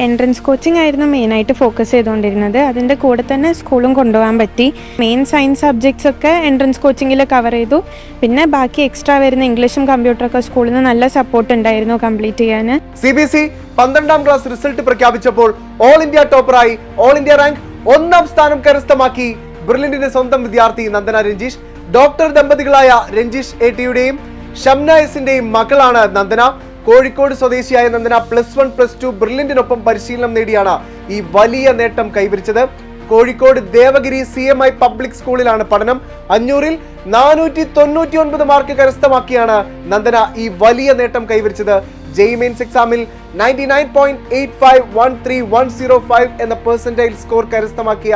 Entrance coaching ആയിരുന്നു മെയിനായിട്ട് focus ചെയ്തുകൊണ്ടിരുന്നത്. അതിൻ്റെ കൂടെ തന്നെ സ്കൂളും കൊണ്ടുപോകാൻ പറ്റി. മെയിൻ സയൻസ് സബ്ജക്ട്സ് ഒക്കെ എൻട്രൻസ് കോച്ചിങ്ങിൽ കവർ ചെയ്തു. പിന്നെ ബാക്കി എക്സ്ട്രാ വരുന്ന ഇംഗ്ലീഷും കമ്പ്യൂട്ടറൊക്കെ സ്കൂളിൽ നിന്ന് നല്ല സപ്പോർട്ട് ഉണ്ടായിരുന്നു കംപ്ലീറ്റ് ചെയ്യാൻ. CBSE 12ാം ക്ലാസ് റിസൾട്ട് പ്രഖ്യാപിച്ചപ്പോൾ ഓൾ ഇന്ത്യ ടോപ്പറായി ഓൾ ഇന്ത്യ റാങ്ക് 1ാം സ്ഥാനം കരസ്ഥമാക്കി ബ്രില്യന്റിന്റെ സ്വന്തം വിദ്യാർത്ഥി നന്ദന രഞ്ജീഷ്. ഡോക്ടർ ദമ്പതികളായ രഞ്ജീഷ് ATയുടെയും ഷംന എസിന്റെയും മകളാണ് നന്ദന. കോഴിക്കോട് സ്വദേശിയായ നന്ദന +1 +2 ബ്രില്യന്റിനൊപ്പം പരിശീലനം നേടിയാണ് ഈ വലിയ നേട്ടം കൈവരിച്ചത്. കോഴിക്കോട് ദേവഗിരി CMI പബ്ലിക് സ്കൂളിലാണ് പഠനം. 500ൽ 499 മാർക്ക് കരസ്ഥമാക്കിയാണ് നന്ദന ഈ വലിയ നേട്ടം കൈവരിച്ചത്. JEE മെയിൻസ് എക്സാമിൽ 99.8513105 എന്ന പെർസെന്റൈൽ സ്കോർ കരസ്ഥമാക്കിയ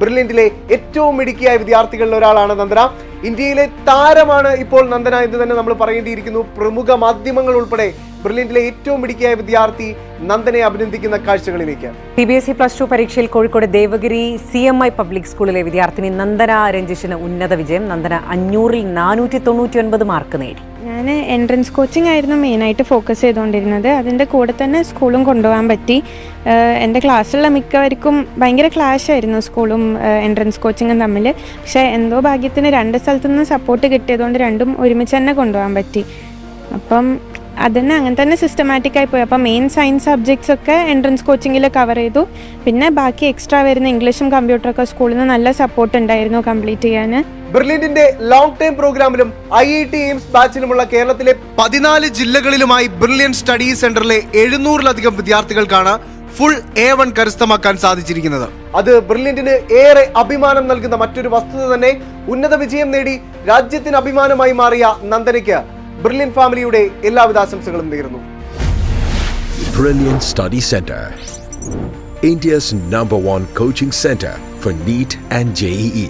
ബ്രില്യന്റിലെ ഏറ്റവും മിടുക്കിയായ വിദ്യാർത്ഥികളിൽ ഒരാളാണ് നന്ദന. ഇന്ത്യയിലെ താരമാണ് ഇപ്പോൾ നന്ദന എന്ന് തന്നെ നമ്മൾ പറയേണ്ടിയിരിക്കുന്നു. പ്രമുഖ മാധ്യമങ്ങൾ ഉൾപ്പെടെ ബ്രില്യന്റിലെ ഏറ്റവും മിടുക്കിയായ വിദ്യാർത്ഥി നന്ദനെ അഭിനന്ദിക്കുന്ന കാഴ്ചകളിലേക്ക്. CBSE +2 പരീക്ഷയിൽ കോഴിക്കോട് ദേവഗിരി CMI പബ്ലിക് സ്കൂളിലെ വിദ്യാർത്ഥിനി നന്ദന രഞ്ജീഷിന് ഉന്നത വിജയം. നന്ദന 500ൽ 499 മാർക്ക് നേടി. ഞാൻ എൻട്രൻസ് കോച്ചിങ് ആയിരുന്നു മെയിനായിട്ട് ഫോക്കസ് ചെയ്തുകൊണ്ടിരുന്നത്. അതിൻ്റെ കൂടെ തന്നെ സ്കൂളും കൊണ്ടുപോകാൻ പറ്റി. എൻ്റെ ക്ലാസ്സിലുള്ള മിക്കവർക്കും ഭയങ്കര ക്ലാഷ് ആയിരുന്നു സ്കൂളും എൻട്രൻസ് കോച്ചിങ്ങും തമ്മിൽ. പക്ഷേ എന്തോ ഭാഗ്യത്തിന് 2 സ്ഥലത്തു നിന്ന് സപ്പോർട്ട് കിട്ടിയതുകൊണ്ട് രണ്ടും ഒരുമിച്ച് തന്നെ കൊണ്ടുപോകാൻ പറ്റി. അപ്പം അതിന് അങ്ങനെ തന്നെ സിസ്റ്റമാറ്റിക്കായി പോയി. അപ്പം മെയിൻ സയൻസ് സബ്ജക്ട്സ് ഒക്കെ എൻട്രൻസ് കോച്ചിങ്ങിൽ കവർ ചെയ്തു. പിന്നെ ബാക്കി എക്സ്ട്രാ വരുന്ന ഇംഗ്ലീഷും കമ്പ്യൂട്ടറൊക്കെ സ്കൂളിൽ നിന്ന് നല്ല സപ്പോർട്ട് ഉണ്ടായിരുന്നു കംപ്ലീറ്റ് ചെയ്യാൻ. ബ്രില്യന്റിന്റെ ലോങ് ടൈം പ്രോഗ്രാമിലും IIT എയിംസ് ബാച്ചിലുമുള്ള കേരളത്തിലെ 14 ജില്ലകളിലുമായി ബ്രില്യന്റ് സ്റ്റഡി സെന്ററിലെ 700-ലധികം വിദ്യാർത്ഥികൾക്കാണ് ഫുൾ A1 കരസ്ഥമാക്കാൻ സാധിച്ചിരിക്കുന്നത്. അത് ബ്രില്യന്റിന് ഏറെ അഭിമാനം നൽകുന്ന മറ്റൊരു വസ്തുത തന്നെ. ഉന്നത വിജയം നേടി രാജ്യത്തിന് അഭിമാനമായി മാറിയ നന്ദനയ്ക്ക് ബ്രില്യന്റ് ഫാമിലിയുടെ എല്ലാവിധ ആശംസകളും നേരുന്നു. Brilliant Study Center, India's #1 coaching center for NEET and JEE.